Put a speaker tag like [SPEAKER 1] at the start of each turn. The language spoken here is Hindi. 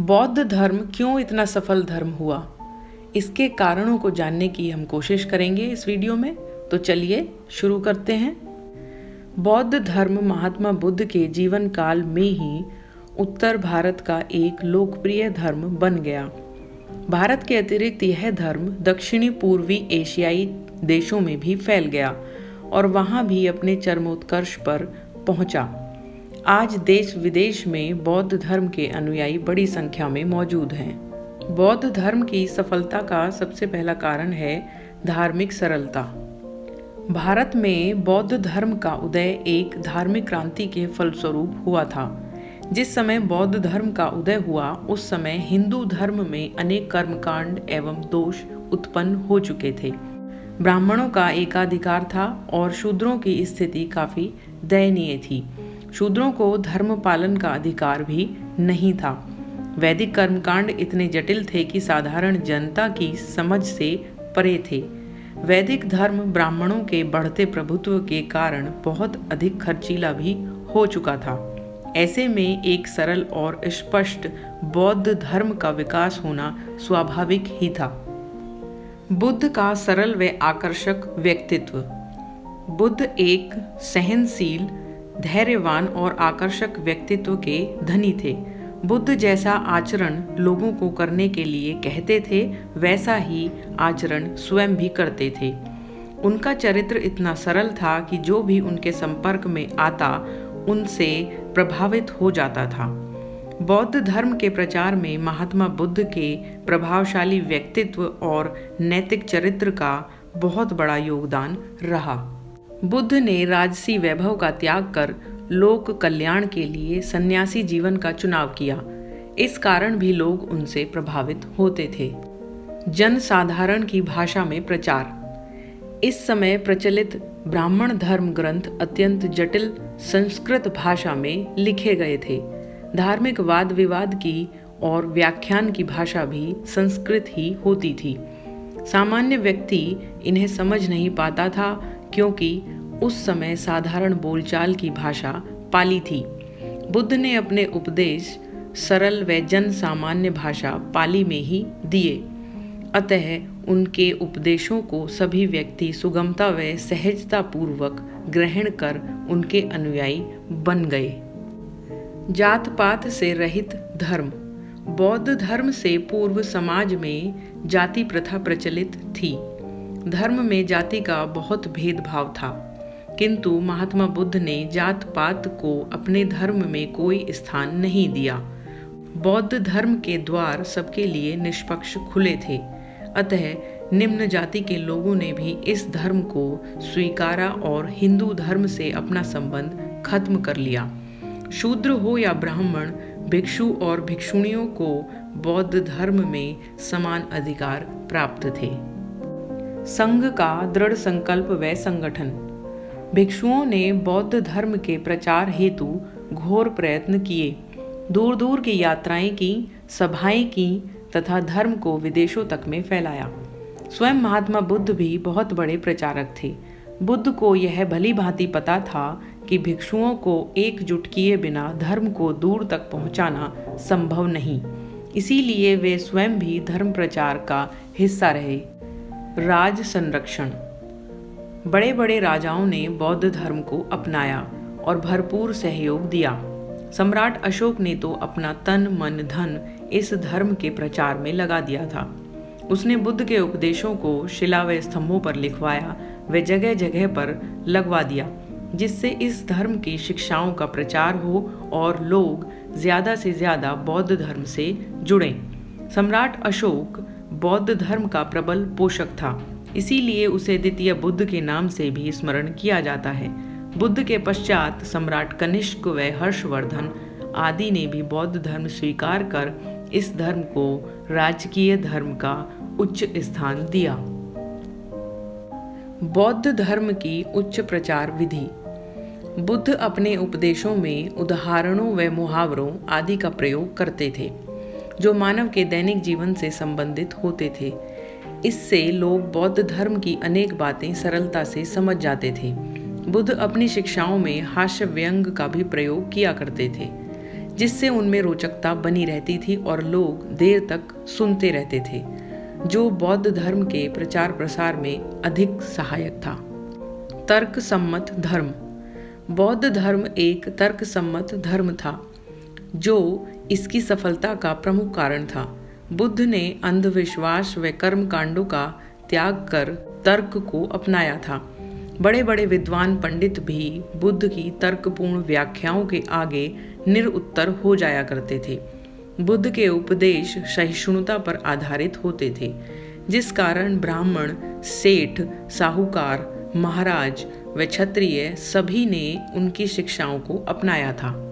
[SPEAKER 1] बौद्ध धर्म क्यों इतना सफल धर्म हुआ, इसके कारणों को जानने की हम कोशिश करेंगे इस वीडियो में। तो चलिए शुरू करते हैं। बौद्ध धर्म महात्मा बुद्ध के जीवन काल में ही उत्तर भारत का एक लोकप्रिय धर्म बन गया। भारत के अतिरिक्त यह धर्म दक्षिणी पूर्वी एशियाई देशों में भी फैल गया और वहाँ भी अपने चरमोत्कर्ष पर पहुँचा। आज देश विदेश में बौद्ध धर्म के अनुयायी बड़ी संख्या में मौजूद हैं। बौद्ध धर्म की सफलता का सबसे पहला कारण है धार्मिक सरलता। भारत में बौद्ध धर्म का उदय एक धार्मिक क्रांति के फलस्वरूप हुआ था। जिस समय बौद्ध धर्म का उदय हुआ उस समय हिंदू धर्म में अनेक कर्मकांड एवं दोष उत्पन्न हो चुके थे। ब्राह्मणों का एकाधिकार था और शूद्रों की स्थिति काफी दयनीय थी। शूद्रों को धर्म पालन का अधिकार भी नहीं था। वैदिक कर्मकांड इतने जटिल थे कि साधारण जनता की समझ से परे थे। वैदिक धर्म ब्राह्मणों के बढ़ते प्रभुत्व के कारण बहुत अधिक खर्चीला भी हो चुका था। ऐसे में एक सरल और स्पष्ट बौद्ध धर्म का विकास होना स्वाभाविक ही था। बुद्ध का सरल व आकर्षक व्यक्तित्व। बुद्ध एक सहनशील, धैर्यवान और आकर्षक व्यक्तित्व के धनी थे। बुद्ध जैसा आचरण लोगों को करने के लिए कहते थे वैसा ही आचरण स्वयं भी करते थे। उनका चरित्र इतना सरल था कि जो भी उनके संपर्क में आता उनसे प्रभावित हो जाता था। बौद्ध धर्म के प्रचार में महात्मा बुद्ध के प्रभावशाली व्यक्तित्व और नैतिक चरित्र का बहुत बड़ा योगदान रहा। बुद्ध ने राजसी वैभव का त्याग कर लोक कल्याण के लिए सन्यासी जीवन का चुनाव किया। इस कारण भी लोग उनसे प्रभावित होते थे। जन साधारण की भाषा में प्रचार। इस समय प्रचलित ब्राह्मण धर्म ग्रंथ अत्यंत जटिल संस्कृत भाषा में लिखे गए थे। धार्मिक वाद विवाद की और व्याख्यान की भाषा भी संस्कृत ही होती थी। सामान्य व्यक्ति इन्हें समझ नहीं पाता था क्योंकि उस समय साधारण बोलचाल की भाषा पाली थी। बुद्ध ने अपने उपदेश सरल व जन सामान्य भाषा पाली में ही दिए। अतः उनके उपदेशों को सभी व्यक्ति सुगमता व सहजता पूर्वक ग्रहण कर उनके अनुयायी बन गए। जात पात से रहित धर्म। बौद्ध धर्म से पूर्व समाज में जाति प्रथा प्रचलित थी। धर्म में जाति का बहुत भेदभाव था, किंतु महात्मा बुद्ध ने जात पात को अपने धर्म में कोई स्थान नहीं दिया। बौद्ध धर्म के द्वार सबके लिए निष्पक्ष खुले थे। अतः निम्न जाति के लोगों ने भी इस धर्म को स्वीकारा और हिंदू धर्म से अपना संबंध खत्म कर लिया। शूद्र हो या ब्राह्मण, भिक्षु और भिक्षुणियों को बौद्ध धर्म में समान अधिकार प्राप्त थे। संघ का दृढ़ संकल्प व संगठन। भिक्षुओं ने बौद्ध धर्म के प्रचार हेतु घोर प्रयत्न किए। दूर दूर की यात्राएं की, सभाएं की तथा धर्म को विदेशों तक में फैलाया। स्वयं महात्मा बुद्ध भी बहुत बड़े प्रचारक थे। बुद्ध को यह भली भांति पता था कि भिक्षुओं को एकजुट किए बिना धर्म को दूर तक पहुंचाना संभव नहीं। इसीलिए वे स्वयं भी धर्म प्रचार का हिस्सा रहे। राज संरक्षण। बड़े बड़े राजाओं ने बौद्ध धर्म को अपनाया और भरपूर सहयोग दिया। सम्राट अशोक ने तो अपना तन मन धन इस धर्म के प्रचार में लगा दिया था। उसने बुद्ध के उपदेशों को शिला व स्तंभों पर लिखवाया व जगह जगह पर लगवा दिया, जिससे इस धर्म की शिक्षाओं का प्रचार हो और लोग ज्यादा से ज्यादा बौद्ध धर्म से जुड़ें। सम्राट अशोक बौद्ध धर्म का प्रबल पोषक था, इसीलिए उसे द्वितीय बुद्ध के नाम से भी स्मरण किया जाता है। बुद्ध के पश्चात सम्राट कनिष्क व हर्षवर्धन आदि ने भी बौद्ध धर्म स्वीकार कर इस धर्म को राजकीय धर्म का उच्च स्थान दिया। बौद्ध धर्म की उच्च प्रचार विधि। बुद्ध अपने उपदेशों में उदाहरणों व मुहावरों आदि का प्रयोग करते थे, जो मानव के दैनिक जीवन से संबंधित होते थे। इससे लोग बौद्ध धर्म की अनेक बातें सरलता से समझ जाते थे। बुद्ध अपनी शिक्षाओं में हास्य व्यंग का भी प्रयोग किया करते थे। जिससे उनमें रोचकता बनी रहती थी और लोग देर तक सुनते रहते थे, जो बौद्ध धर्म के प्रचार प्रसार में अधिक सहायक था। तर्क सम्मत धर्म। बौद्ध धर्म एक तर्क सम्मत धर्म था, जो इसकी सफलता का प्रमुख कारण था। बुद्ध ने अंधविश्वास व कर्म कांडों का त्याग कर तर्क को अपनाया था। बड़े बड़े विद्वान पंडित भी बुद्ध की तर्कपूर्ण व्याख्याओं के आगे निरुत्तर हो जाया करते थे। बुद्ध के उपदेश सहिष्णुता पर आधारित होते थे, जिस कारण ब्राह्मण, सेठ, साहूकार, महाराज व क्षत्रिय सभी ने उनकी शिक्षाओं को अपनाया था।